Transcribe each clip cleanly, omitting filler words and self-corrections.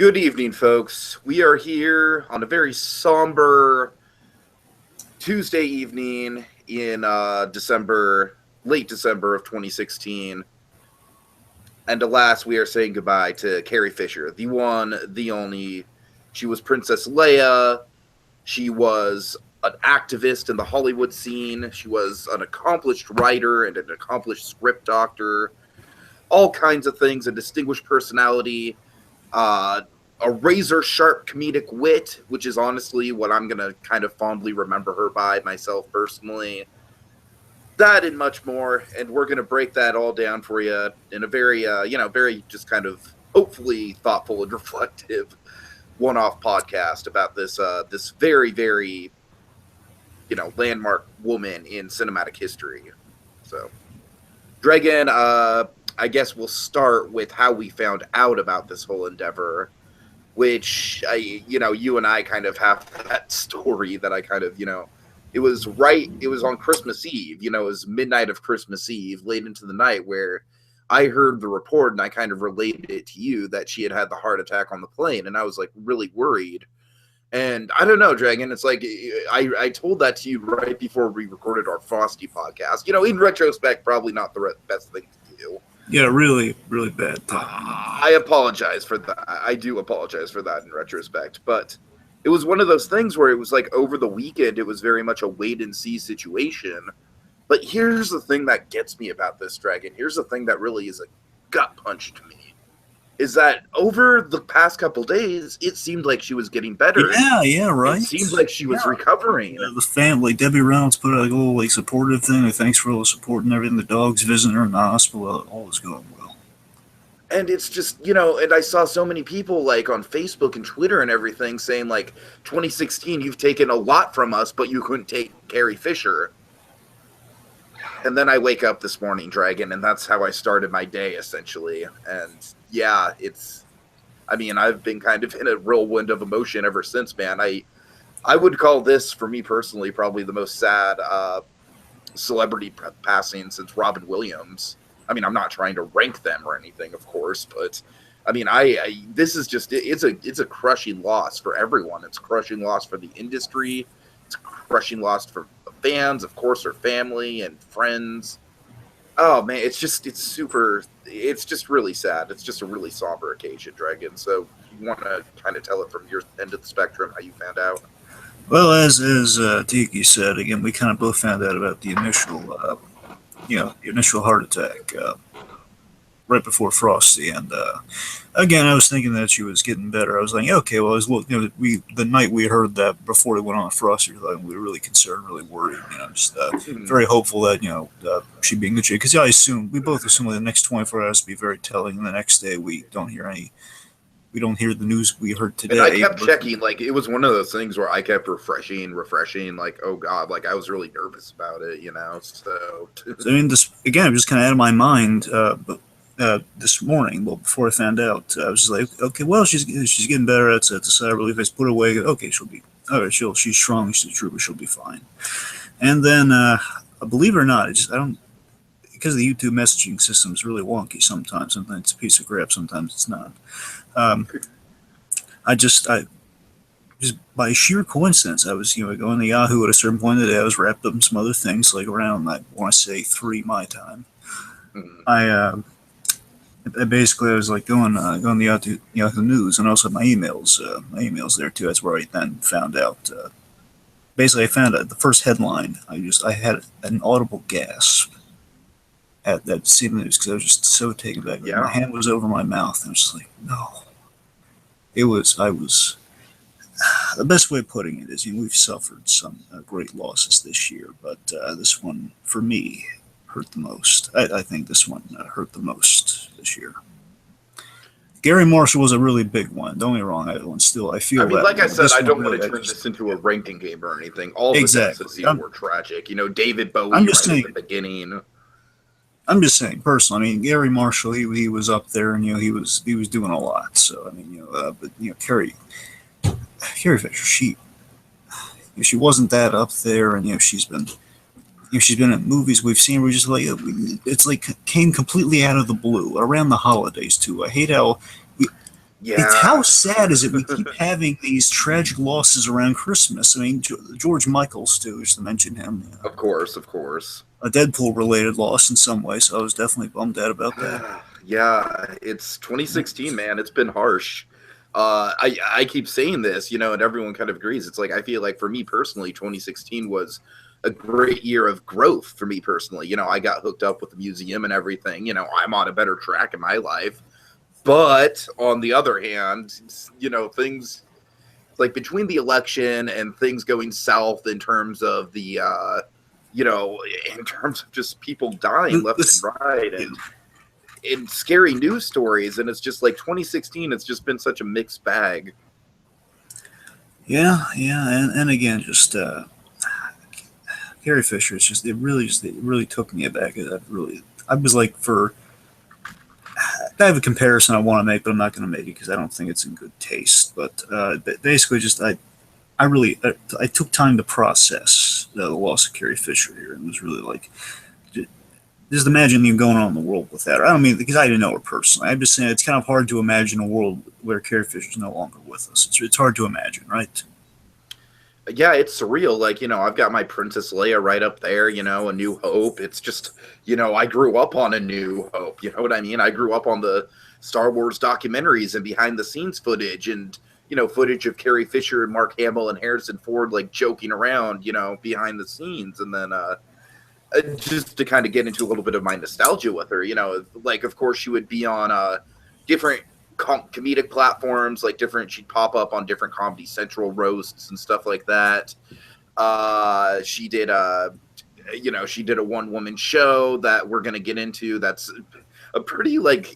Good evening, folks. We are here on a very somber Tuesday evening in late December of 2016. And alas, we are saying goodbye to Carrie Fisher, the one, the only. She was Princess Leia. She was an activist in the Hollywood scene. She was an accomplished writer and an accomplished script doctor. All kinds of things, a distinguished personality. A razor-sharp comedic wit, which is honestly what I'm going to kind of fondly remember her by myself personally. That and much more, and we're going to break that all down for you in a very, very just kind of hopefully thoughtful and reflective one-off podcast about this very, very, landmark woman in cinematic history. So, Dragon, I guess we'll start with how we found out about this whole endeavor, which, you and I kind of have that story that I kind of, it was on Christmas Eve, it was midnight of Christmas Eve, late into the night, where I heard the report and I kind of related it to you that she had the heart attack on the plane. And I was like really worried. And I don't know, Dragon, it's like I told that to you right before we recorded our Frosty podcast. In retrospect, probably not the best thing to do. Yeah, really, really bad time. I apologize for that. I do apologize for that in retrospect. But it was one of those things where it was like over the weekend, it was very much a wait-and-see situation. But here's the thing that gets me about this, Dragon. Here's the thing that really is a gut punch to me. Is that over the past couple days, it seemed like she was getting better. Yeah, right. It seemed like she was recovering. The family, Debbie Reynolds put out a little supportive thing. Thanks for all the support and everything. The dog's visiting her in the hospital. All is going well. And it's just, and I saw so many people on Facebook and Twitter and everything saying 2016, you've taken a lot from us, but you couldn't take Carrie Fisher. And then I wake up this morning, Dragon, and that's how I started my day, essentially. And yeah, I've been kind of in a whirlwind of emotion ever since, man. I would call this, for me personally, probably the most sad celebrity passing since Robin Williams. I'm not trying to rank them or anything, of course, but this is just, it's a crushing loss for everyone. It's a crushing loss for the industry. It's a crushing loss for fans, of course, her family and friends. Oh man, it's just really sad. It's just a really somber occasion, Dragon. So you want to kind of tell it from your end of the spectrum how you found out? Well, as Tiki said, again, we kind of both found out about the initial heart attack right before Frosty, and again, I was thinking that she was getting better. I was like, okay, well, the night we heard that before we went on Frosty, we were really concerned, really worried, just very hopeful that she'd be in good shape. Because we both assume the next 24 hours to be very telling, and the next day we don't hear the news we heard today. And I kept checking, it was one of those things where I kept refreshing, oh God, I was really nervous about it, so. Again, it was just kind of out of my mind, but this morning, before I found out, I was just like, okay, well, she's getting better. It's a sigh of relief. I just put her away. Okay, she's strong. She's a trooper. She'll be fine. And then, believe it or not, because the YouTube messaging system is really wonky sometimes. Sometimes it's a piece of crap. Sometimes it's not. I just by sheer coincidence, I was going to Yahoo at a certain point of the day. I was wrapped up in some other things, around, I want to say 3 my time. I basically, I was going to Yahoo News, and also my emails there too. That's where I then found out. Basically, I found out the first headline. I had an audible gasp at that seeing the news because I was just so taken back. Yeah. My hand was over my mouth, and I was just like, no. I was. The best way of putting it is, we've suffered some great losses this year, but this one, for me, hurt the most. I think this one hurt the most this year. Gary Marshall was a really big one. Don't get me wrong. I feel that. Like I said, I don't want to turn this into a ranking game or anything. All the deaths were tragic. David Bowie at the beginning. I'm just saying, personally. Gary Marshall, he was up there, and he was doing a lot. So but Carrie Fisher, she wasn't that up there, and she's been in movies we've seen. We're just it's came completely out of the blue around the holidays too. I hate how It's how Yeah, sad is it we keep having these tragic losses around Christmas. I mean, George Michaels too, just to mention him. of course, of course. A Deadpool related loss in some way, so I was definitely bummed out about that. Yeah, it's Yeah. 2016, man. It's been harsh. I keep saying this, and everyone kind of agrees. It's like I feel like for me personally, 2016 was a great year of growth for me personally. I got hooked up with the museum and everything. I'm on a better track in my life. But on the other hand, things like between the election and things going south in terms of you know, in terms of just people dying left and This, right, yeah, and scary news stories, and it's just like 2016. It's just been such a mixed bag. yeah, and again, just Carrie Fisher. It's just it really took me aback. I was like, I have a comparison I want to make, but I'm not going to make it because I don't think it's in good taste. But basically, I took time to process the loss of Carrie Fisher here, and was really like, just imagine you going on in the world with that. I don't mean because I didn't know her personally. I'm just saying it's kind of hard to imagine a world where Carrie Fisher's no longer with us. It's hard to imagine, right? Yeah, it's surreal. Like, I've got my Princess Leia right up there, A New Hope. It's just, I grew up on A New Hope. You know what I mean? I grew up on the Star Wars documentaries and behind the scenes footage and, footage of Carrie Fisher and Mark Hamill and Harrison Ford like joking around, behind the scenes. And then just to kind of get into a little bit of my nostalgia with her, like, of course, she would be on different comedic platforms, like she'd pop up on different Comedy Central roasts and stuff like that. She did she did a one woman show that we're going to get into. That's a pretty like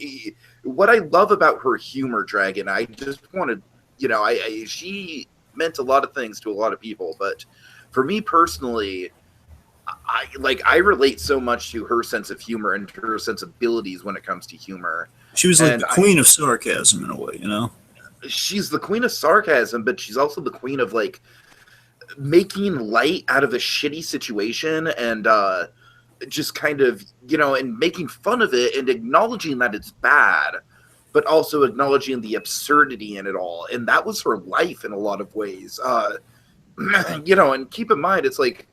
what I love about her humor, Dragon. I just want to, she meant a lot of things to a lot of people, but for me personally, I relate so much to her sense of humor and her sensibilities when it comes to humor. She was like And the queen of sarcasm in a way, you know. she's the queen of sarcasm, but she's also the queen of like making light out of a shitty situation and just kind of, and making fun of it and acknowledging that it's bad, but also acknowledging the absurdity in it all. And that was her life in a lot of ways. And keep in mind, it's like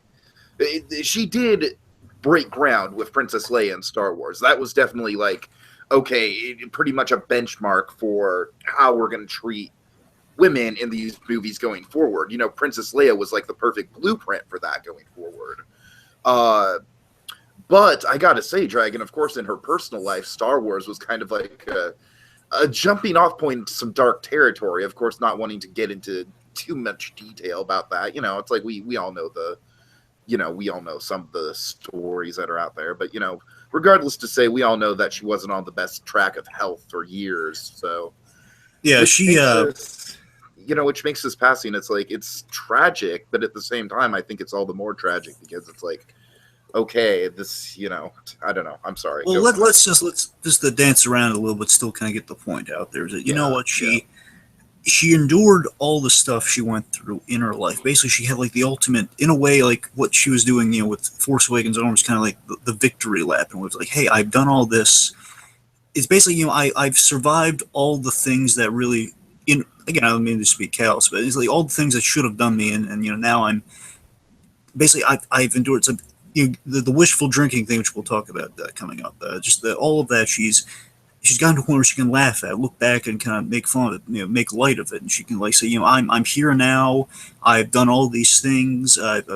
she did break ground with Princess Leia in Star Wars. That was definitely like, okay, pretty much a benchmark for how we're going to treat women in these movies going forward. Princess Leia was like the perfect blueprint for that going forward. But I gotta say, Dragon, of course, in her personal life, Star Wars was kind of like a jumping off point into some dark territory. Of course, not wanting to get into too much detail about that. It's like we all know we all know some of the stories that are out there, but regardless to say, we all know that she wasn't on the best track of health for years. So Yeah, which makes this passing, it's like it's tragic, but at the same time, I think it's all the more tragic because it's like, okay, this, I don't know. I'm sorry. well, let's just dance around a little bit, still kind of get the point out there. Is that you know what she endured all the stuff she went through in her life. Basically, she had like the ultimate, in a way, like what she was doing, with Force Awakens, almost kind of like the victory lap, and was like, hey, I've done all this. It's basically, I've survived all the things that really, again, I don't mean to speak callous, but it's like all the things that should have done me, and now I'm basically, I've endured some, the wishful drinking thing, which we'll talk about coming up. All of that, she's gotten to a point where she can laugh at, look back, and kind of make fun of it, make light of it, and she can like say, I'm here now. I've done all these things. I've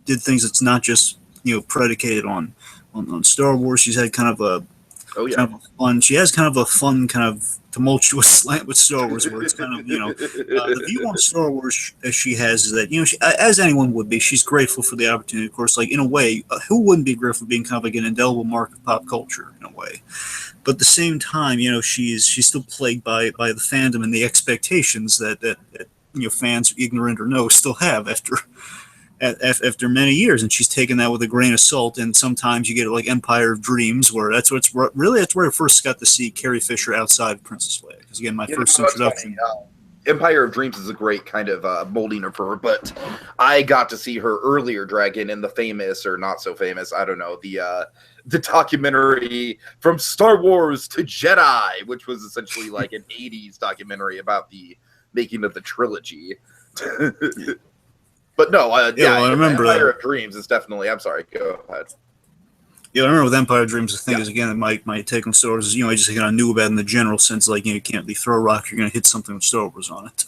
did things that's not just predicated on Star Wars. She's had kind of a kind of a fun. She has kind of a fun, kind of tumultuous slant with Star Wars, where it's kind of the view on Star Wars she has is that as anyone would be, she's grateful for the opportunity. Of course, like in a way, who wouldn't be grateful for being kind of like an indelible mark of pop culture in a way? But at the same time, she's still plagued by the fandom and the expectations that fans, ignorant or no, still have after many years, and she's taken that with a grain of salt. And sometimes you get like Empire of Dreams, where that's where I first got to see Carrie Fisher outside of Princess Leia. Because again, my first introduction. Empire of Dreams is a great kind of molding of her, but I got to see her earlier, Dragon, in the famous or not so famous, I don't know, the the documentary From Star Wars to Jedi, which was essentially like an 80s documentary about the making of the trilogy. But no, well, I remember Empire of Dreams is definitely. I'm sorry, go ahead. Yeah, I remember with Empire of Dreams, the thing is, again, my take on Star Wars is, I just kind of knew about it in the general sense, like, you can't really throw a rock, you're going to hit something with Star Wars on it.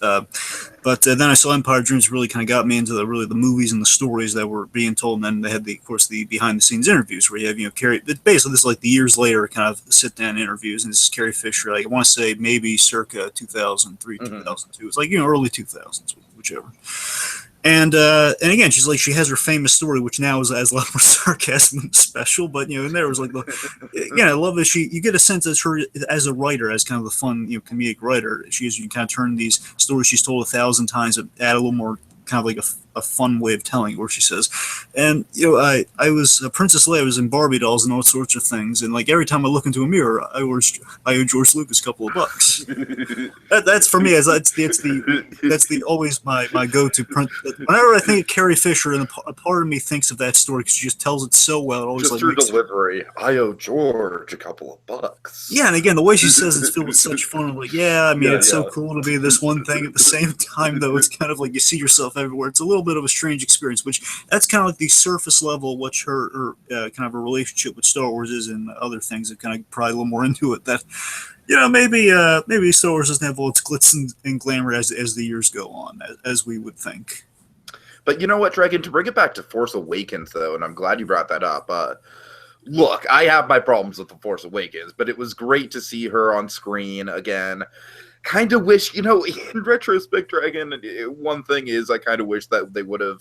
But then I saw Empire of Dreams really kind of got me into the movies and the stories that were being told, and then they had, of course, the behind-the-scenes interviews where you have, Carrie, basically this is like the years later kind of sit-down interviews, and this is Carrie Fisher, like, I want to say maybe circa 2003, 2002. It's like, early 2000s, whichever. And again, she's like, she has her famous story, which now has a lot more sarcasm and special. But and there was like, I love that you get a sense as her as a writer, as kind of the fun, comedic writer. You kind of turn these stories she's told 1,000 times, and add a little more kind of like a fun way of telling it, where she says, and I was Princess Leia, was in Barbie dolls and all sorts of things, and like every time I look into a mirror, I owe George Lucas a couple of bucks. That's for me, as that's the always my go-to print. Whenever I think of Carrie Fisher, and a part of me thinks of that story because she just tells it so well. It always just her delivery. I owe George a couple of bucks. Yeah, and again, the way she says it's filled with such fun. I'm like, it's so cool to be this one thing. At the same time, though, it's kind of like you see yourself everywhere. It's a little bit of a strange experience, which that's kind of like the surface level, what her kind of a relationship with Star Wars is, and other things that kind of probably a little more into it. That maybe Star Wars doesn't have all its glitz and glamour as the years go on, as we would think. But you know what, Dragon? To bring it back to Force Awakens, though, and I'm glad you brought that up. Look, I have my problems with The Force Awakens, but it was great to see her on screen again. Kind of wish, in retrospect, Dragon, one thing is I kind of wish that they would have,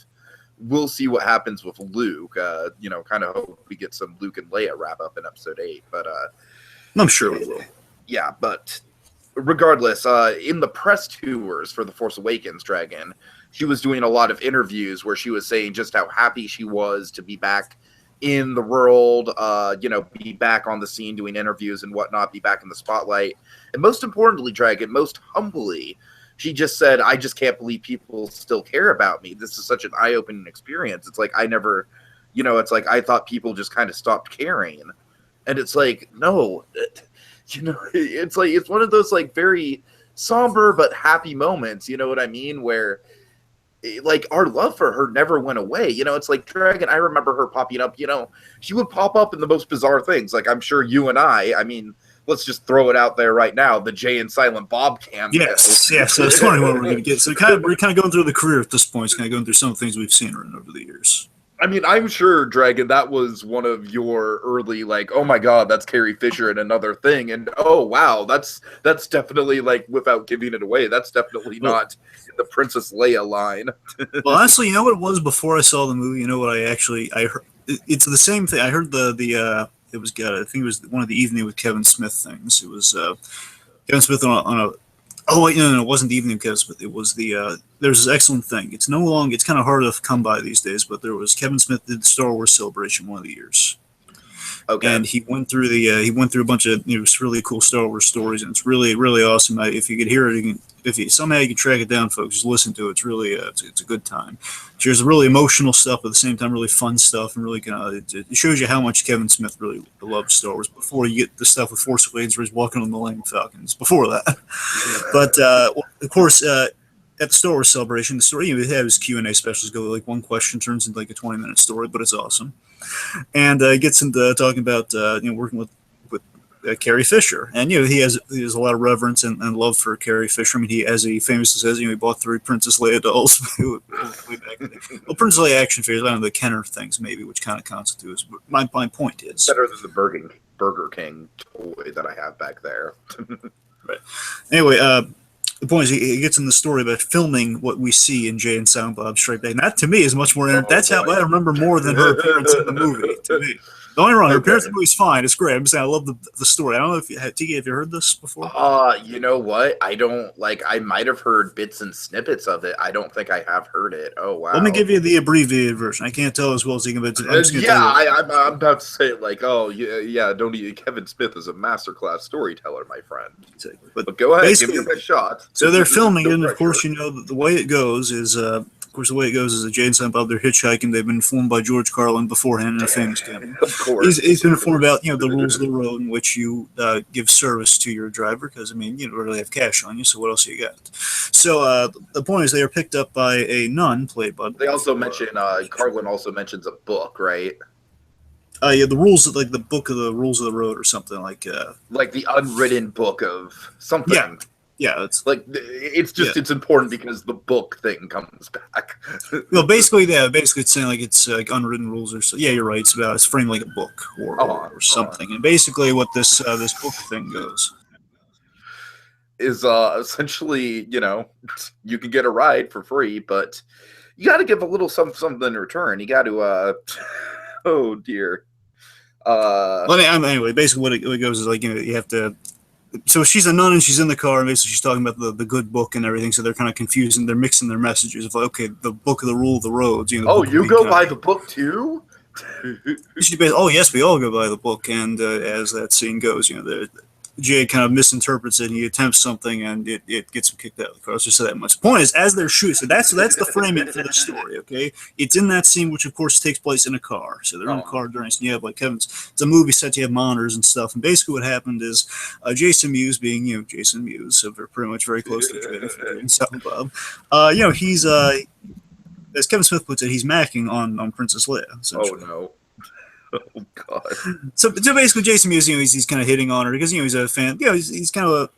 we'll see what happens with Luke. Kind of hope we get some Luke and Leia wrap up in episode 8. But I'm sure we will. Yeah, but regardless, in the press tours for The Force Awakens, Dragon, she was doing a lot of interviews where she was saying just how happy she was to be back in the world, be back on the scene doing interviews and whatnot, be back in the spotlight. And most importantly, Dragon, most humbly, she just said, I just can't believe people still care about me. This is such an eye-opening experience. It's like I never, it's like I thought people just kind of stopped caring. And it's like, no, it's like, it's one of those like very somber but happy moments, you know what I mean? Where like our love for her never went away. It's like Dragon, I remember her popping up, she would pop up in the most bizarre things. Like I'm sure you and I mean, let's just throw it out there right now. The Jay and Silent Bob cameo. Yes. So it's funny what we're going to get. So we're kind of going through the career at this point. It's kind of going through some things we've seen her in over the years. I mean, I'm sure, Dragon, that was one of your early, like, oh my god, that's Carrie Fisher in another thing. And oh wow, that's definitely, like, without giving it away, that's definitely not in the Princess Leia line. Well, honestly, you know what it was before I saw the movie? You know what I heard? It's the same thing. I heard it was I think it was one of the Evening with Kevin Smith things. It was Kevin Smith on a oh wait, no, it wasn't the Evening with Kevin Smith. It was there's this excellent thing. It's no longer, it's kind of hard to come by these days, but there was Kevin Smith did the Star Wars Celebration one of the years. Okay. And he went through a bunch of really cool Star Wars stories, and it's really, really awesome. If you could hear it, if somehow you can track it down, folks, just listen to it. It's really it's a good time. There's really emotional stuff, but at the same time, really fun stuff, and really it shows you how much Kevin Smith really loves Star Wars. Before you get the stuff with Force Awakens, where he's walking on the Millennium Falcons. Before that, but of course. At the Star Wars Celebration, the story, he had his Q&A specials go like one question turns into like a 20-minute story, but it's awesome. And gets into talking about working with Carrie Fisher, and he has a lot of reverence and love for Carrie Fisher. I mean, he, as he famously says, he bought 3 Princess Leia dolls way back in the day. Well, Princess Leia action figures, I don't know, the Kenner things maybe, which kind of constitutes. But my point is better than the Burger King toy that I have back there. Right. Anyway, the point is, he gets in the story about filming what we see in Jay and Silent Bob Strike Back. And that, to me, is much more. That's how I remember more than her appearance in the movie. To me, don't get me wrong, her appearance in the movie is fine. It's great. I'm just saying, I love the story. I don't know if Tiki, have you heard this before? You know what? I don't I might have heard bits and snippets of it. I don't think I have heard it. Oh wow. Let me give you the abbreviated version. I can't tell as well as you can. But I'm about to say don't eat. Kevin Smith is a masterclass storyteller, my friend. Exactly. But go ahead, give me a shot. So they're filming it, and of course, the way it goes is, of course, the way it goes is that Jay and Silent Bob, they're hitchhiking. They've been informed by George Carlin beforehand in a famous cameo. Of course. He's been informed about, the rules of the road in which you give service to your driver, because, you don't really have cash on you, so what else you got? So the point is they are picked up by a nun played by... They also mention, Carlin also mentions a book, right? Yeah, the rules, like the book of the rules of the road or something, like the unwritten book of something. Yeah. Yeah, it's important because the book thing comes back. Well, basically it's saying like it's like unwritten rules or so. Yeah, you're right. It's framed like a book or something. And basically, what this book thing goes is essentially, you can get a ride for free, but you got to give a little something in return. You got to, oh dear. Anyway, basically what it goes is like you have to. So she's a nun and she's in the car and basically she's talking about the good book and everything. So they're kind of confused and they're mixing their messages of like, okay, the book of the rule of the roads. You go by the book too? Oh yes, we all go by the book. And as that scene goes, Jay kind of misinterprets it and he attempts something and it gets him kicked out of the car. Let's just say that much. The point is, as they're shooting, so that's the framing for the story, okay? It's in that scene, which of course takes place in a car. So they're in a car during, you have like it's a movie set, you have monitors and stuff. And basically what happened is Jason Mewes, being, Jason Mewes, so they're pretty much very close to Jay and Silent Bob. He's, as Kevin Smith puts it, he's macking on Princess Leia. Oh no. Oh God! So basically, Jason Mewes, he's kind of hitting on her because he's a fan. He's kind of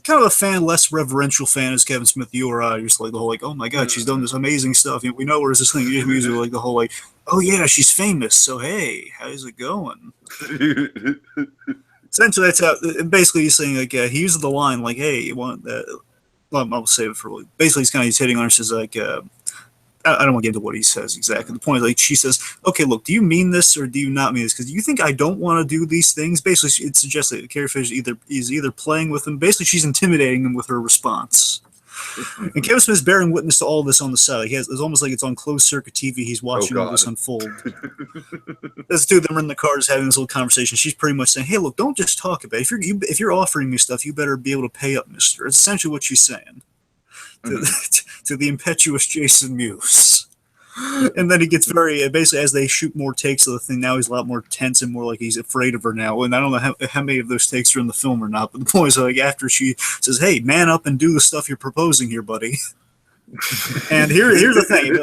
a fan, less reverential fan as Kevin Smith. You or I, just like the whole like, oh my God, she's done this amazing stuff. We know where's this thing. Jason Mewes like the whole like, oh yeah, she's famous. So hey, how's it going? Essentially, that's how. Basically, he's saying like, he uses the line like, hey, you want that? Well, I'll save it for. Basically, he's hitting on her. Says like. I don't want to get into what he says exactly. The point is, like, she says, okay, look, do you mean this or do you not mean this? Because you think I don't want to do these things? Basically, it suggests that Carrie Fisher is either playing with him. Basically, she's intimidating him with her response. And Kevin Smith's bearing witness to all this on the side. It's almost like it's on closed circuit TV. He's watching all this unfold. As the two of them are in the car just having this little conversation. She's pretty much saying, hey, look, don't just talk about it. If you're offering me stuff, you better be able to pay up, mister. It's essentially what she's saying. To the impetuous Jason Mewes. And then he gets very, basically, as they shoot more takes of the thing, now he's a lot more tense and more like he's afraid of her now. And I don't know how many of those takes are in the film or not, but the point is, like, after she says, hey, man up and do the stuff you're proposing here, buddy. And here's the thing.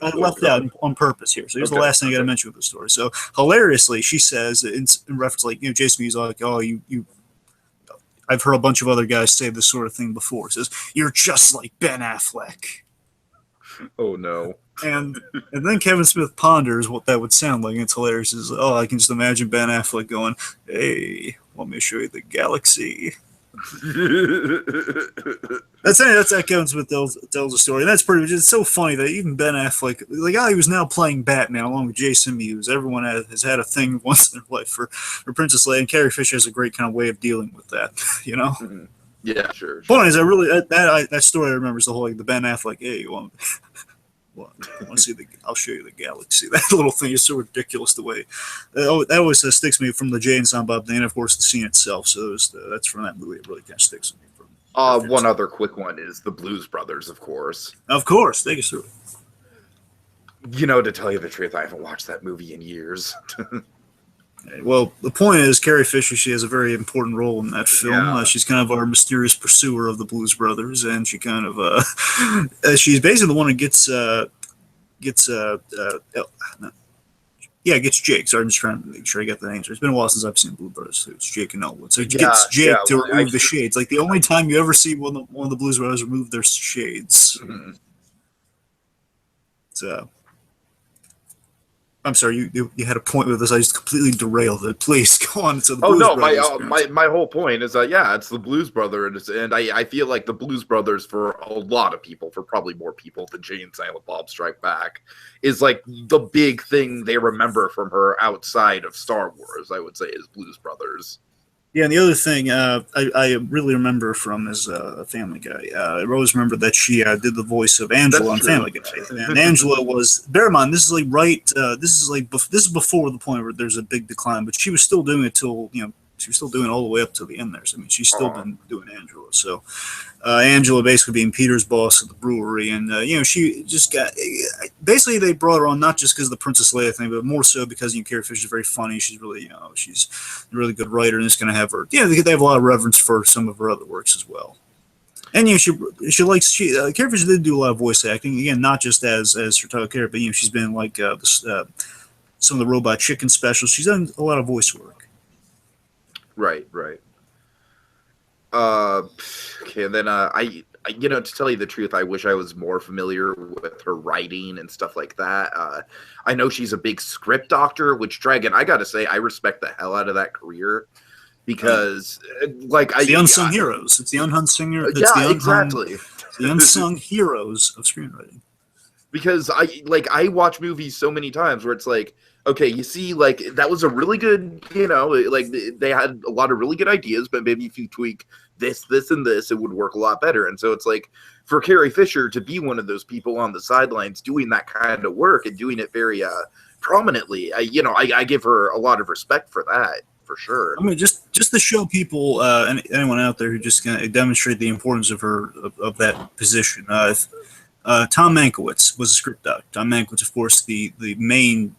I left out on purpose here. So here's the last thing I got to mention with the story. So, hilariously, she says, in reference, like, Jason Mewes, like, oh, you I've heard a bunch of other guys say this sort of thing before. It says, you're just like Ben Affleck. Oh, no. And then Kevin Smith ponders what that would sound like. And it's hilarious. It's like, I can just imagine Ben Affleck going, hey, want me to show you the galaxy? That's how Kevin Smith tells the story. And that's pretty much, it's so funny that even Ben Affleck, the guy who's now playing Batman along with Jason Mewes, everyone has had a thing once in their life for Princess Leia, and Carrie Fisher has a great kind of way of dealing with that, Mm-hmm. Yeah, sure. Point is, that story I remember is the whole like the Ben Affleck, hey, you want to see I'll show you the galaxy. That little thing is so ridiculous the way. That always sticks with me from the Jay and Silent Bob thing, and of course the scene itself. So that's from that movie. It really kind of sticks with me. One other quick one is the Blues Brothers, of course. Of course, take us through it. To tell you the truth, I haven't watched that movie in years. Well, the point is, Carrie Fisher, she has a very important role in that film. Yeah. She's kind of our mysterious pursuer of the Blues Brothers, and she kind of, she's basically the one who gets Jake. So I'm just trying to make sure I get the names. It's been a while since I've seen Blue Brothers. So it's Jake and Elwood. So it gets Jake to remove the shades. Like the only time you ever see one of the Blues Brothers remove their shades. Mm-hmm. So I'm sorry, you had a point with this. I just completely derailed it. Please go on. So the Blues Brothers my whole point is that it's the Blues Brothers, and I feel like the Blues Brothers for a lot of people, for probably more people than Jay and Silent Bob Strike Back, is like the big thing they remember from her outside of Star Wars. I would say is Blues Brothers. Yeah, and the other thing I really remember from is Family Guy. I always remember that she did the voice of Angela on Family Guy, and Angela was. Bear in mind, this is before the point where there's a big decline, but she was still doing it till She was still doing it all the way up to the end there. So, I mean, she's still been doing Angela. So, Angela basically being Peter's boss at the brewery, and she just got basically they brought her on not just because of the Princess Leia thing, but more so because Carrie Fisher is very funny. She's really she's a really good writer, and it's going to have her. Yeah, they have a lot of reverence for some of her other works as well. And Carrie Fisher did do a lot of voice acting again, not just as her title character, but she's been like some of the Robot Chicken specials. She's done a lot of voice work. Right. Okay, and then I to tell you the truth, I wish I was more familiar with her writing and stuff like that. I know she's a big script doctor, which Dragon, I gotta say, I respect the hell out of that career. Because, it's the unsung heroes. It's the unsung heroes. Exactly. The unsung heroes of screenwriting. Because I watch movies so many times where it's like, okay, you see, that was a really good, they had a lot of really good ideas, but maybe if you tweak this, and this, it would work a lot better. And so it's like, for Carrie Fisher to be one of those people on the sidelines doing that kind of work and doing it very prominently, I give her a lot of respect for that. For sure. I mean, just to show people, anyone out there who just kind of demonstrate the importance of that position. Tom Mankiewicz was a script doctor. Tom Mankiewicz, of course, the main.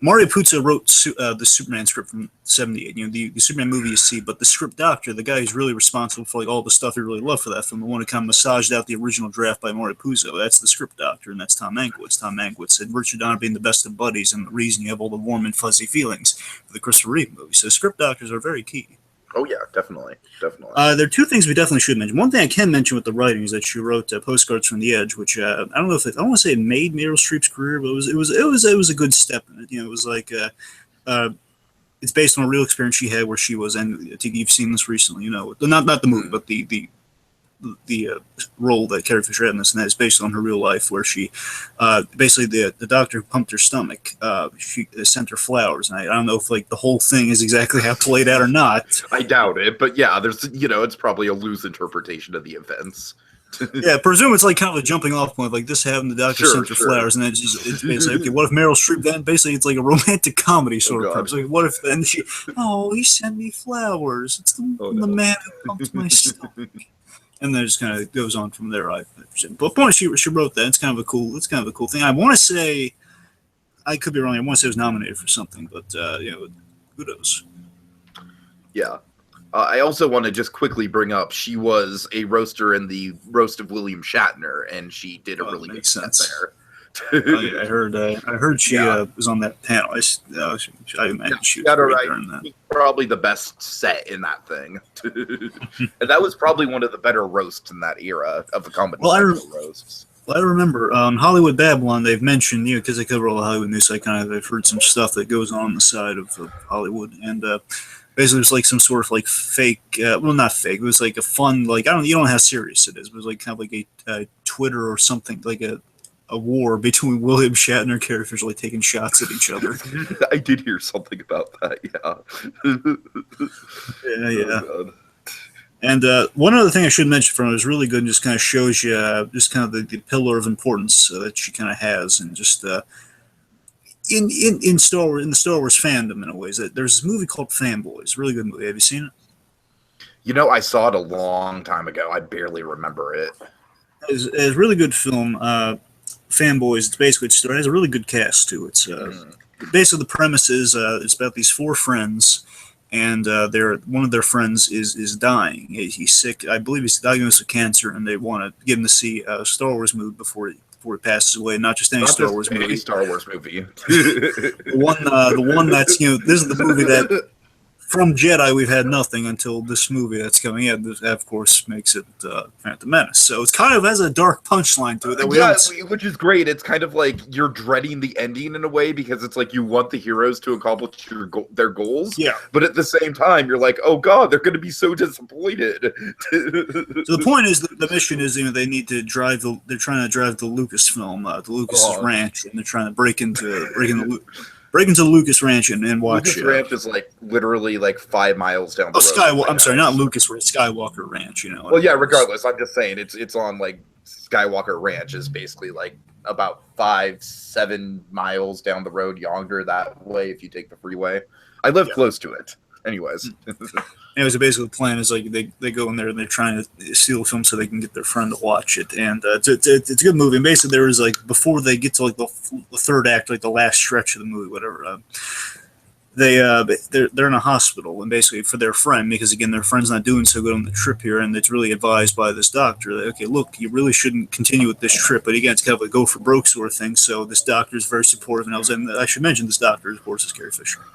Mario Puzo wrote the Superman script from '78. The Superman movie you see, but the script doctor, the guy who's really responsible for all the stuff you really love for that film, the one who kind of massaged out the original draft by Mario Puzo. That's the script doctor, and that's Tom Mankiewicz. Tom Mankiewicz said Richard Donner being the best of buddies, and the reason you have all the warm and fuzzy feelings for the Christopher Reeve movie. So script doctors are very key. Oh yeah, definitely. There are two things we definitely should mention. One thing I can mention with the writing is that she wrote Postcards from the Edge, which I don't know if I don't want to say it made Meryl Streep's career, but it was a good step in it. It was like it's based on a real experience she had where she was, and I think you've seen this recently. Not the movie, but the role that Carrie Fisher had in this, and that is based on her real life, where she basically the doctor who pumped her stomach, she sent her flowers, and I don't know if the whole thing is exactly how it played out or not. I doubt it, but yeah, there's it's probably a loose interpretation of the events. Yeah, presume it's kind of a jumping off point, this happened, the doctor sent her flowers, and then it's basically, okay, what if Meryl Streep then, basically it's like a romantic comedy sort of thing. What if then he sent me flowers, it's the man who pumped my stomach. And then it just kind of goes on from there. But the point she wrote that, it's kind of a cool thing. I want to say, I could be wrong. I want to say it was nominated for something, but kudos. Yeah, I also want to just quickly bring up she was a roaster in the roast of William Shatner, and she did a really good set there. I heard she was on that panel. I imagine she was right during that. Probably the best set in that thing. And that was probably one of the better roasts in that era of the comedy roasts. Well, I remember Hollywood Babylon, they've mentioned, because they cover all the Hollywood news, I've heard some stuff that goes on the side of Hollywood, and basically it was some sort of fake, well, not fake, it was a fun, you don't know how serious it is, but it was kind of a Twitter or something, a war between William Shatner and Carrie Fisher taking shots at each other. I did hear something about that, yeah. Oh, and one other thing I should mention from it is really good and just kind of shows you just kind of the pillar of importance that she kind of has, and just in Star Wars, in the Star Wars fandom in a way. Is that there's this movie called Fanboys, really good movie. Have you seen it? I saw it a long time ago. I barely remember it. It's a really good film. Fanboys. It has a really good cast too. It's basically the premise is it's about these four friends, and one of their friends is dying. He's sick. I believe he's diagnosed with cancer, and they want to get him to see a Star Wars movie before he passes away. Not just any Star Wars movie. Star Wars movie. The one that's this is the movie that. From Jedi, we've had nothing until this movie that's coming out. That, of course, makes it Phantom Menace. So it's kind of has a dark punchline to it. That which is great. It's kind of like you're dreading the ending in a way, because it's like you want the heroes to accomplish their goals. Yeah. But at the same time, you're like, oh god, they're going to be so disappointed. So the point is, the mission is they need to drive. They're trying to drive the Lucasfilm, the Lucas ranch, and they're trying to break into the Lucas Ranch and watch. Lucas Ranch is literally 5 miles down the road. I'm sorry, not Lucas Ranch, Skywalker Ranch. Well, yeah. Regardless, I'm just saying it's on Skywalker Ranch is basically about 5-7 miles down the road yonder that way if you take the freeway. I live close to it. Anyways. Anyways, so basically the plan is like they go in there and they're trying to steal the film so they can get their friend to watch it, and it's a good movie. And basically, there is like before they get to like the third act, like the last stretch of the movie, whatever. They're in a hospital, and basically for their friend, because again their friend's not doing so good on the trip here, and it's really advised by this doctor that, okay, look, you really shouldn't continue with this trip, but again it's kind of a go for broke sort of thing. So this doctor is very supportive, and I should mention this doctor, of course, is Carrie Fisher.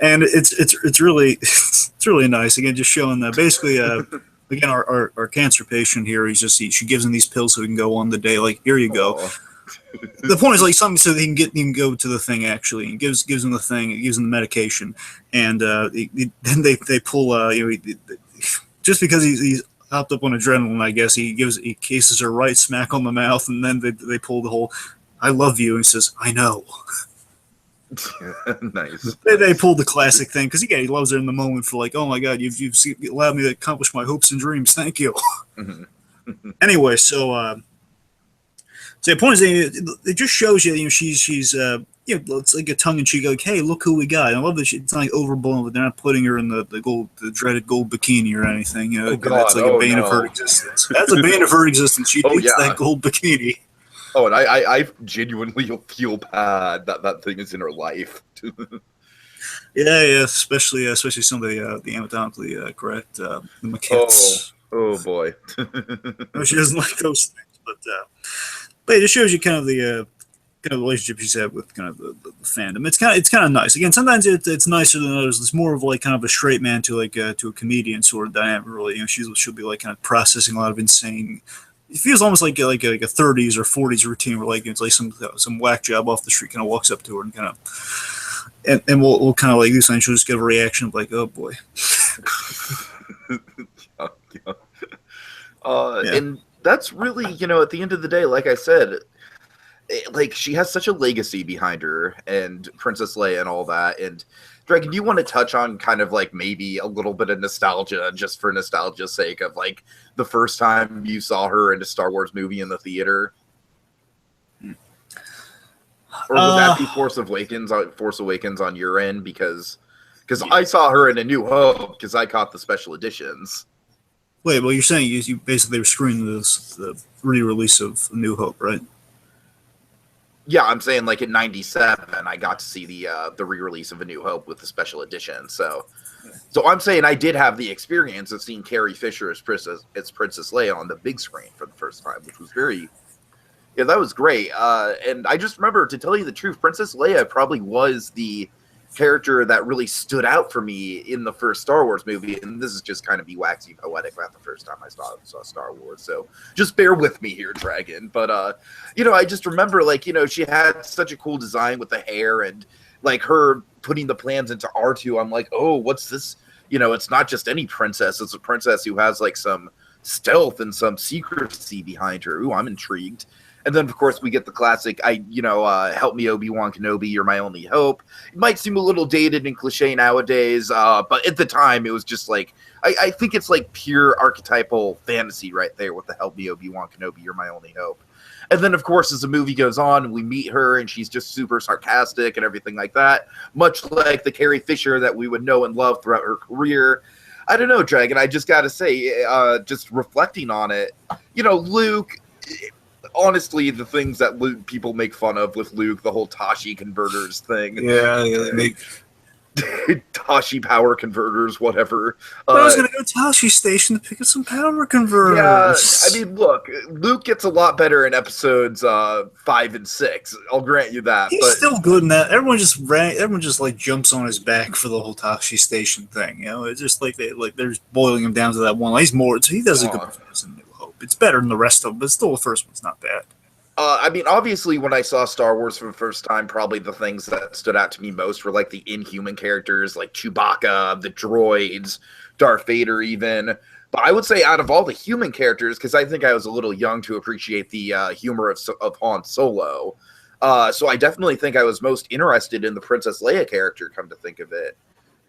And it's really it's really nice. Again, just showing that basically again our cancer patient here, she gives him these pills so he can go on the day. Like, here you go. The point is like something so he can go to the thing actually, and gives him the thing, it gives him the medication, and then they pull just because he's hopped up on adrenaline, I guess he cases her right smack on the mouth, and then they pull the whole "I love you," and he says, "I know." Nice. They pulled the classic thing because he loves her in the moment for like, oh my god, you've allowed me to accomplish my hopes and dreams. Thank you. Anyway, so the point is, it just shows you, she's it's like a tongue in cheek, like, hey, look who we got. And I love that it's not like overblown, but they're not putting her in the dreaded gold bikini or anything. You know, that's like a bane of her existence. That's a bane of her existence. She needs that gold bikini. Oh, and I genuinely feel bad that thing is in her life. yeah, especially some of the anatomically correct the maquettes. Oh boy. She doesn't like those things, but it just shows you kind of the relationship she's had with kind of the fandom. It's kind of nice. Again, sometimes it's nicer than others. It's more of like kind of a straight man to a comedian sort of dynamic. Really, you know, she'll be like kind of processing a lot of insane. It feels almost like a 30s or 40s routine where like it's like some whack job off the street kind of walks up to her and kind of and we'll kind of like do something. She'll just give a reaction of like, oh boy. And that's really, at the end of the day, like I said, like she has such a legacy behind her and Princess Leia and all that. And Dragon, do you want to touch on kind of like maybe a little bit of nostalgia, just for nostalgia's sake, of like the first time you saw her in a Star Wars movie in the theater? Or would that be Force Awakens on your end? Because I saw her in A New Hope because I caught the special editions. Wait, well, you're saying you basically were screening the re-release of A New Hope, right? Yeah, I'm saying like in '97, I got to see the re-release of A New Hope with the special edition. So I'm saying I did have the experience of seeing Carrie Fisher as Princess Leia on the big screen for the first time, which was that was great. And I just remember, to tell you the truth, Princess Leia probably was the character that really stood out for me in the first Star Wars movie, and this is just kind of be waxy poetic about the first time I saw Star Wars, so just bear with me here, Dragon. But I just remember, like, she had such a cool design with the hair, and like her putting the plans into R2. I'm like, oh, what's this? It's not just any princess, it's a princess who has like some stealth and some secrecy behind her. Ooh, I'm intrigued. And then, of course, we get the classic, help me, Obi-Wan Kenobi, you're my only hope. It might seem a little dated and cliche nowadays, but at the time, it was just like, I think it's like pure archetypal fantasy right there with the help me, Obi-Wan Kenobi, you're my only hope. And then, of course, as the movie goes on, we meet her, and she's just super sarcastic and everything like that, much like the Carrie Fisher that we would know and love throughout her career. I don't know, Dragon, I just got to say, just reflecting on it, Luke... Honestly, the things that people make fun of with Luke, the whole Tashi converters thing. Yeah, they make Tashi power converters, whatever. I was going to go to Tashi Station to pick up some power converters. Yeah, I mean, look, Luke gets a lot better in episodes 5 and 6. I'll grant you that. He's still good in that. Everyone just like jumps on his back for the whole Tashi Station thing. It's just like they're just boiling him down to that one. He's more. So he does a good performance in New Hope. It's better than the rest of them, but still, the first one's not bad. I mean, obviously, when I saw Star Wars for the first time, probably the things that stood out to me most were like the Inhuman characters, like Chewbacca, the droids, Darth Vader, even. But I would say out of all the human characters, because I think I was a little young to appreciate the humor of Han Solo, so I definitely think I was most interested in the Princess Leia character, come to think of it.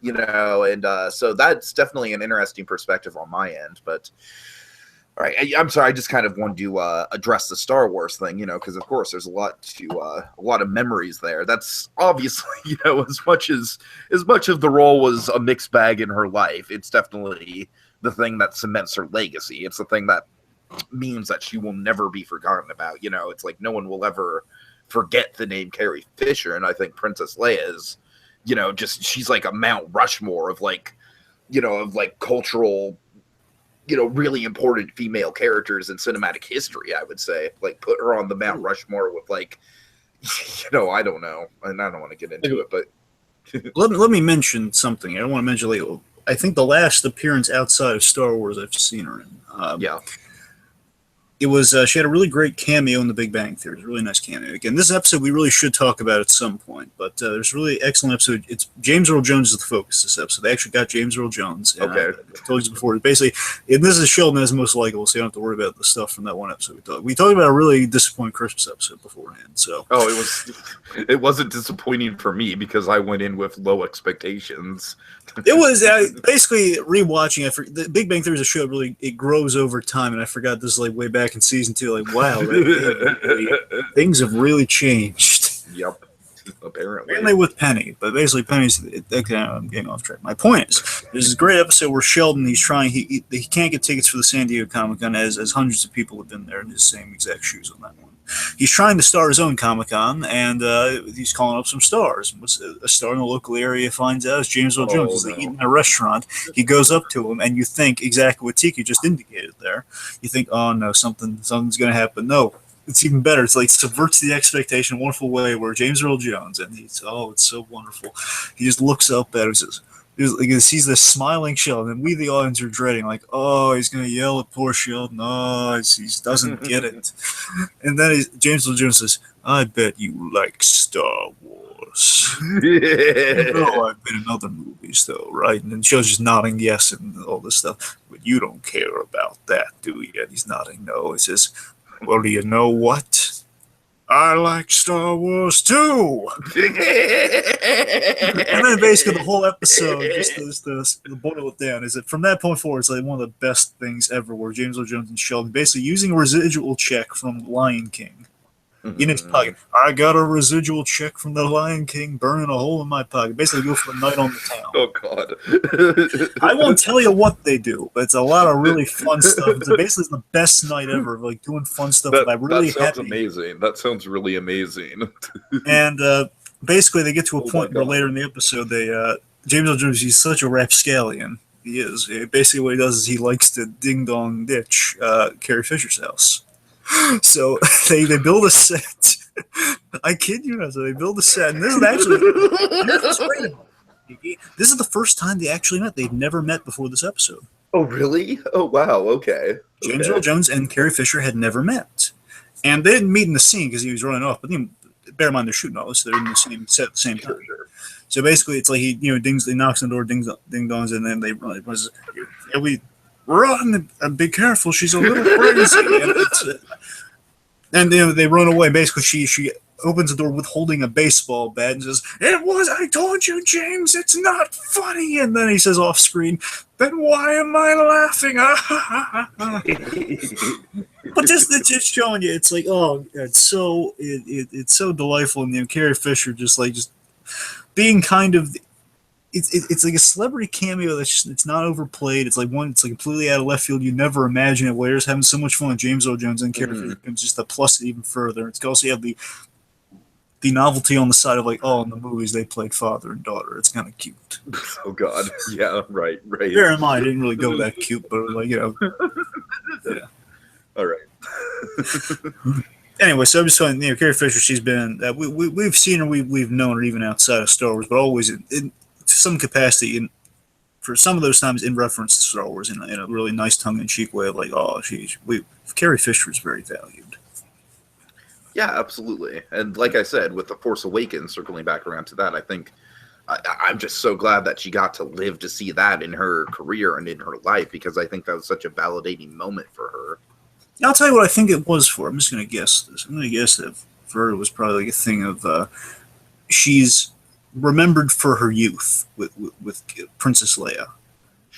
And so that's definitely an interesting perspective on my end. But All right, I'm sorry. I just kind of wanted to address the Star Wars thing, because of course there's a lot of memories there. That's obviously, as much of the role was a mixed bag in her life. It's definitely the thing that cements her legacy. It's the thing that means that she will never be forgotten about. It's like no one will ever forget the name Carrie Fisher, and I think Princess Leia is, she's like a Mount Rushmore of cultural, really important female characters in cinematic history. I would say, like, put her on the Mount Rushmore with I don't know, and I don't want to get into it, but let me mention something. I don't want to mention I think the last appearance outside of Star Wars I've seen her in. Yeah. It was she had a really great cameo in The Big Bang Theory. It was a really nice cameo. Again, this episode we really should talk about at some point, but there's a really excellent episode. It's James Earl Jones is the focus of this episode. They actually got James Earl Jones. Okay. I told you before. Basically, and this is Sheldon as most likable, so you don't have to worry about the stuff from that one episode. We talked about a really disappointing Christmas episode beforehand. So it wasn't disappointing for me because I went in with low expectations. It was basically rewatching. The Big Bang Theory is a show that it grows over time, and I forgot this way back in season 2. Like, wow, things have really changed. Yep, apparently. Mainly with Penny, but basically Penny's. I'm getting off track. My point is, there's this great episode where Sheldon he can't get tickets for the San Diego Comic-Con as hundreds of people have been there in his same exact shoes on that one. He's trying to start his own Comic-Con, and he's calling up some stars. A star in the local area finds out it's James Earl Jones. He's eating in a restaurant. He goes up to him, and you think exactly what Tiki just indicated there. You think, oh no, something's going to happen. No, it's even better. It's like subverts the expectation in a wonderful way where James Earl Jones, and it's so wonderful. He just looks up at him and says, he sees this smiling Sheldon, and we, the audience, are dreading, like, oh, he's going to yell at poor Sheldon. Oh, he doesn't get it. And then James Earl Jones says, I bet you like Star Wars. Oh, I've been in other movies, though, right? And then Sheldon's just nodding yes and all this stuff. But you don't care about that, do you? And he's nodding no. He says, well, do you know what? I like Star Wars too. And then basically the whole episode, just to boil it down, is that from that point forward, it's like one of the best things ever. Where James Earl Jones and Sheldon basically using a residual check from Lion King in his pocket. I got a residual check from the Lion King burning a hole in my pocket. Basically, go for a night on the town. Oh God! I won't tell you what they do, but it's a lot of really fun stuff. It's basically the best night ever, like doing fun stuff. That sounds amazing. That sounds really amazing. And basically, they get to a point where later in the episode, James Earl Jones, he's such a rapscallion. He is. Basically, what he does is he likes to ding dong ditch Carrie Fisher's house. So they build a set. I kid you not. So they build a set, and this is actually this is the first time they actually met. They'd never met before this episode. Oh, really? Oh, wow. Okay. James Earl Jones and Carrie Fisher had never met, and they didn't meet in the scene because he was running off. But bear in mind they're shooting all this; so they're in the same set at the same time. Sure. So basically, it's like he knocks on the door, ding dongs, and then they run. We run and be careful. She's a little crazy. And they run away. Basically, she opens the door with holding a baseball bat and says, I told you, James, it's not funny. And then he says off screen, then why am I laughing? But it's just showing you, it's like, oh, it's so delightful. And Carrie Fisher just being kind of, it's like a celebrity cameo it's not overplayed. It's like completely out of left field. You never imagine it. Where it's having so much fun with James Earl Jones and Carrie Fisher comes just to plus it even further. It's also you have the novelty on the side of in the movies they played father and daughter. It's kind of cute. Oh God, yeah, right. Bear in mind, it didn't really go that cute, but yeah. All right. Anyway, so I'm just saying, Carrie Fisher. She's been we've seen her, we've known her even outside of Star Wars, but always in some capacity, for some of those times in reference to Star Wars in a really nice tongue-in-cheek way of Carrie Fisher is very valued. Yeah, absolutely. And like I said, with The Force Awakens, circling back around to that, I think I'm just so glad that she got to live to see that in her career and in her life, because I think that was such a validating moment for her. I'll tell you what I think it was for. I'm just going to guess this. I'm going to guess that for her it was probably a thing of she's remembered for her youth with Princess Leia.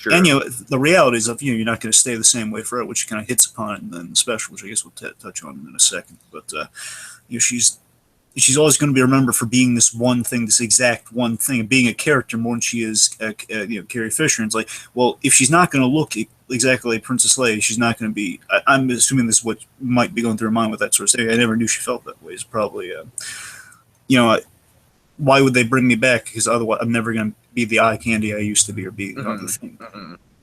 And Sure. the realities of you're not going to stay the same way forever, which kind of hits upon it in the special, which I guess we'll touch on in a second. But she's always going to be remembered for being this one thing, this exact one thing, and being a character more than she is, Carrie Fisher. And it's like, well, if she's not going to look exactly like Princess Leia, she's not going to be. I'm assuming this is what might be going through her mind with that sort of thing. I never knew she felt that way. It's probably, why would they bring me back? Because otherwise, I'm never going to be the eye candy I used to be, or be other thing.